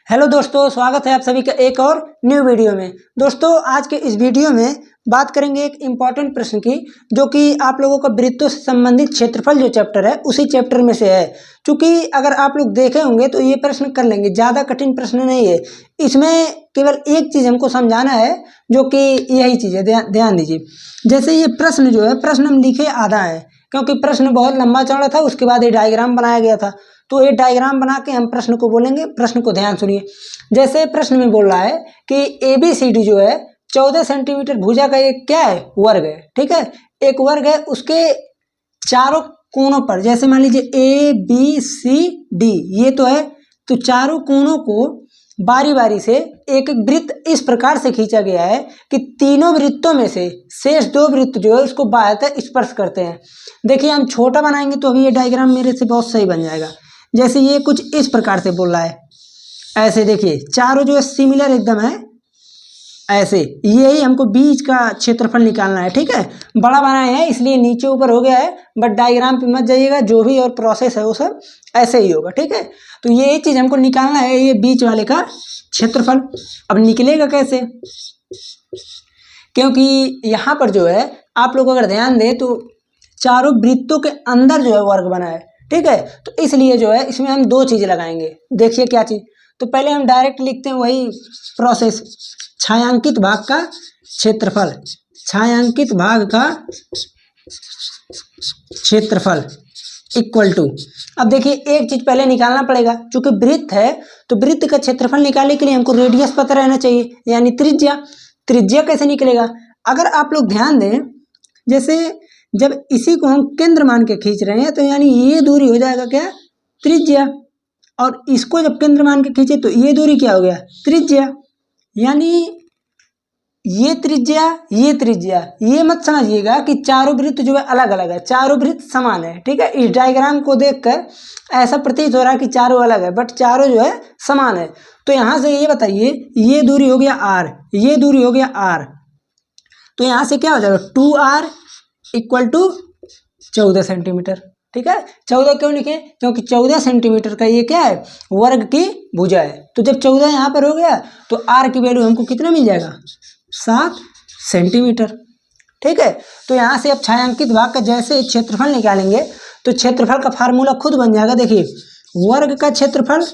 Hello दोस्तों, स्वागत है आप सभी का एक और न्यू वीडियो में। दोस्तों, आज के इस वीडियो में बात करेंगे एक इम्पॉर्टेंट प्रश्न की, जो कि आप लोगों का वृत्तों से संबंधित क्षेत्रफल जो चैप्टर है उसी चैप्टर में से है। क्योंकि अगर आप लोग देखे होंगे तो ये प्रश्न कर लेंगे, ज़्यादा कठिन प्रश्न नहीं है। इसमें केवल एक चीज़ हमको समझाना है, जो कि यही चीज़ है, ध्यान दीजिए। जैसे ये प्रश्न जो है, प्रश्न हम लिखे आधा है, क्योंकि प्रश्न बहुत लंबा चौड़ा था, उसके बाद ये डायग्राम बनाया गया था। तो ये डायग्राम बना के हम प्रश्न को बोलेंगे। प्रश्न को ध्यान सुनिए। जैसे प्रश्न में बोल रहा है कि ABCD जो है 14 सेंटीमीटर भुजा का एक क्या है, वर्ग है। ठीक है, एक वर्ग है, उसके चारों कोनों पर, जैसे मान लीजिए ABCD ये तो है, तो चारों कोनों को बारी बारी से एक एक वृत्त इस प्रकार से खींचा गया है कि तीनों वृत्तों में से शेष दो वृत्त जो है उसको बाह्यतः स्पर्श करते हैं। देखिए, हम छोटा बनाएंगे तो अभी ये डायग्राम मेरे से बहुत सही बन जाएगा। जैसे ये कुछ इस प्रकार से बोल रहा है, ऐसे देखिए चारों जो है सिमिलर एकदम है, ऐसे यही हमको बीच का क्षेत्रफल निकालना है। ठीक है, बड़ा बनाए हैं इसलिए नीचे ऊपर हो गया है, बट डायग्राम पे मत जाइएगा, जो भी और प्रोसेस है वो सब ऐसे ही होगा। ठीक है, तो ये चीज़ हमको निकालना है, ये बीच वाले का क्षेत्रफल। अब निकलेगा कैसे, क्योंकि यहाँ पर जो है आप लोग अगर ध्यान दें तो चारों वृत्तों के अंदर जो है वर्ग बना है। ठीक है, तो इसलिए जो है इसमें हम दो चीज़ लगाएंगे। देखिए क्या चीज़, तो पहले हम डायरेक्ट लिखते हैं वही प्रोसेस, छायांकित भाग का क्षेत्रफल, छायांकित भाग का क्षेत्रफल इक्वल टू। अब देखिए एक चीज पहले निकालना पड़ेगा, चूंकि वृत्त है तो वृत्त का क्षेत्रफल निकालने के लिए हमको रेडियस पता रहना चाहिए, यानी त्रिज्या। त्रिज्या कैसे निकलेगा, अगर आप लोग ध्यान दें, जैसे जब इसी को हम केंद्र मान के खींच रहे हैं तो यानी ये दूरी हो जाएगा क्या, त्रिज्या। और इसको जब केंद्र मान के खींचे तो ये दूरी क्या हो गया, त्रिज्या। यानी ये त्रिज्या, ये त्रिज्या, ये मत समझिएगा कि चारों वृत्त जो है अलग अलग है, चारों वृत्त समान है। ठीक है, इस डायग्राम को देखकर ऐसा प्रतीत हो रहा है कि चारों अलग है, बट चारों जो है समान है। तो यहाँ से ये बताइए, ये दूरी हो गया r, ये दूरी हो गया r, तो यहाँ से क्या हो जाएगा 2r इक्वल टू 14 सेंटीमीटर। ठीक है, 14 क्यों लिखे, क्योंकि 14 सेंटीमीटर का ये क्या है, वर्ग की भुजा है। तो जब 14 यहाँ पर हो गया तो r की वैल्यू हमको कितना मिल जाएगा, 7 सेंटीमीटर। ठीक है, तो यहाँ से अब छायांकित भाग का जैसे क्षेत्रफल निकालेंगे तो क्षेत्रफल का फार्मूला खुद बन जाएगा। देखिए, वर्ग का क्षेत्रफल,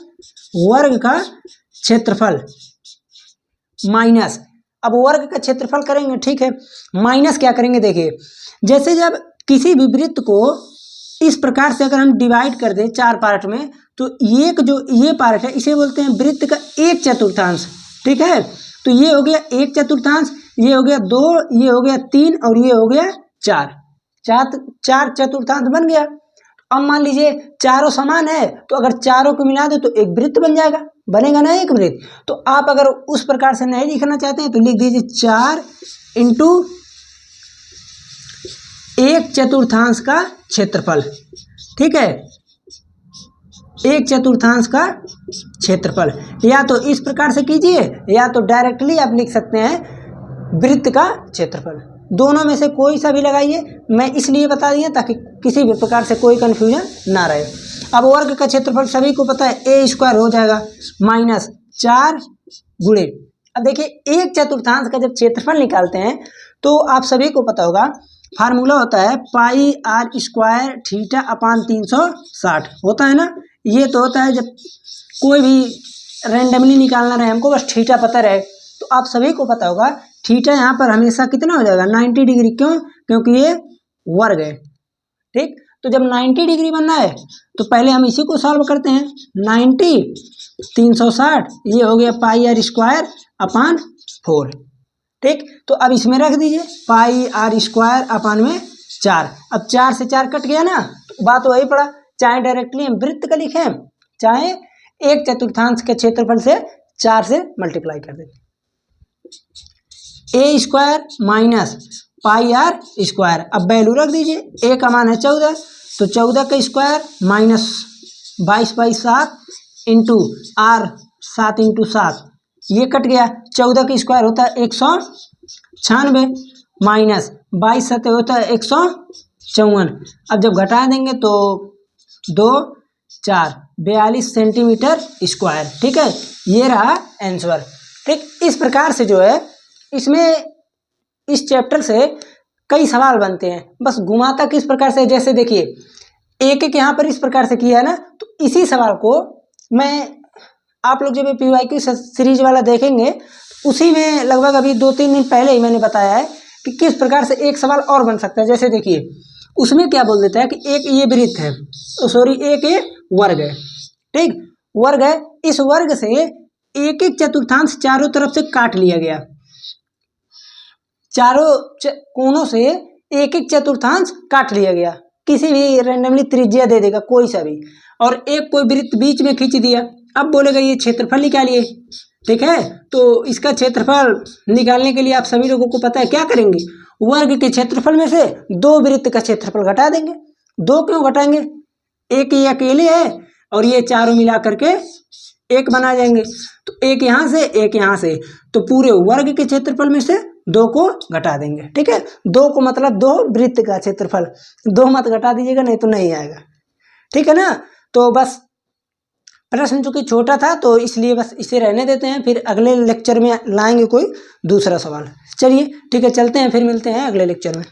वर्ग का क्षेत्रफल माइनस, अब वर्ग का क्षेत्रफल करेंगे, ठीक है, माइनस क्या करेंगे, देखिए जैसे जब किसी भी वृत्त को इस प्रकार से अगर हम डिवाइड कर दें 4 पार्ट में, तो एक जो ये पार्ट है इसे बोलते हैं वृत्त का 1/4। ठीक है, तो ये हो गया 1/4, ये हो गया 2, ये हो गया 3 और ये हो गया 4, 4/4 बन गया। अब मान लीजिए चारों समान है, तो अगर चारों को मिला दो तो एक वृत्त बन जाएगा, बनेगा ना एक वृत्त। तो आप अगर उस प्रकार से नहीं लिखना चाहते हैं तो लिख दीजिए 4 इंटू 1/4 का क्षेत्रफल। ठीक है, 1/4 का क्षेत्रफल, या तो इस प्रकार से कीजिए या तो डायरेक्टली आप लिख सकते हैं वृत्त का क्षेत्रफल। दोनों में से कोई सा भी लगाइए, मैं इसलिए बता दिया ताकि किसी भी प्रकार से कोई कंफ्यूजन ना रहे। अब वर्ग का क्षेत्रफल सभी को पता है, a² हो जाएगा माइनस 4 गुणे। अब देखिए 1/4 का जब क्षेत्रफल निकालते हैं तो आप सभी को पता होगा फार्मूला होता है πr² थीटा अपान 360 होता है ना। ये तो होता है जब कोई भी रैंडमली निकालना रहे, हमको बस थीटा पता रहे, तो आप सभी को पता होगा थीटा यहाँ पर हमेशा कितना हो जाएगा, 90 डिग्री। क्यों, क्योंकि ये वर्ग है। ठीक, तो जब 90 डिग्री बनना है तो पहले हम इसी को सॉल्व करते हैं। 90 360 ये हो गया πr² अपान 4। ठीक, तो अब इसमें रख दीजिए πr² अपान में 4। अब 4 से 4 कट गया ना, तो बात वही पड़ा, चाहे डायरेक्टली हम वृत्त का लिखें, चाहे 1/4 के क्षेत्रफल से 4 से मल्टीप्लाई कर दें। a² माइनस πr², अब वैल्यू रख दीजिए, a का मान है 14, तो 14 का square minus 22/7 into r 7 into 7, ये कट गया, 14 का स्क्वायर होता है 196 माइनस 22 होता है 154। अब जब घटा देंगे तो 2 4 42 सेंटीमीटर स्क्वायर। ठीक है, ये रहा आंसर। ठीक, इस प्रकार से जो है इसमें इस चैप्टर से कई सवाल बनते हैं। बस घुमाता किस प्रकार से, जैसे देखिए एक एक यहाँ पर इस प्रकार से किया है ना, तो इसी सवाल को मैं आप लोग जब PYQ सीरीज वाला देखेंगे उसी में लगभग अभी 2-3 दिन पहले ही मैंने बताया है कि किस प्रकार से एक सवाल और बन सकता है। जैसे देखिए उसमें क्या बोल देता है कि एक ये वृत्त है, सॉरी एक ये वर्ग है। ठीक, वर्ग है, इस वर्ग से एक एक चतुर्थांश चारों तरफ से काट लिया गया, चारों कोनों से एक एक चतुर्थांश काट लिया गया, किसी भी रैंडमली त्रिज्या दे देगा कोई सा भी, और एक कोई वृत्त बीच में खींच दिया। अब बोलेगा ये क्षेत्रफल निकालिए। ठीक है, तो इसका क्षेत्रफल निकालने के लिए आप सभी लोगों को पता है क्या करेंगे, वर्ग के क्षेत्रफल में से दो वृत्त का क्षेत्रफल घटा देंगे। दो क्यों घटाएंगे, एक ये अकेले है और ये चारों मिला करके एक बना जाएंगे, तो एक यहाँ से एक यहाँ से, तो पूरे वर्ग के क्षेत्रफल में से दो को घटा देंगे। ठीक है, दो को मतलब दो वृत्त का क्षेत्रफल, दो मत घटा दीजिएगा नहीं तो नहीं आएगा। ठीक है ना, तो बस प्रश्न चूंकि छोटा था तो इसलिए बस इसे रहने देते हैं, फिर अगले लेक्चर में लाएंगे कोई दूसरा सवाल। चलिए ठीक है, चलते हैं, फिर मिलते हैं अगले लेक्चर में।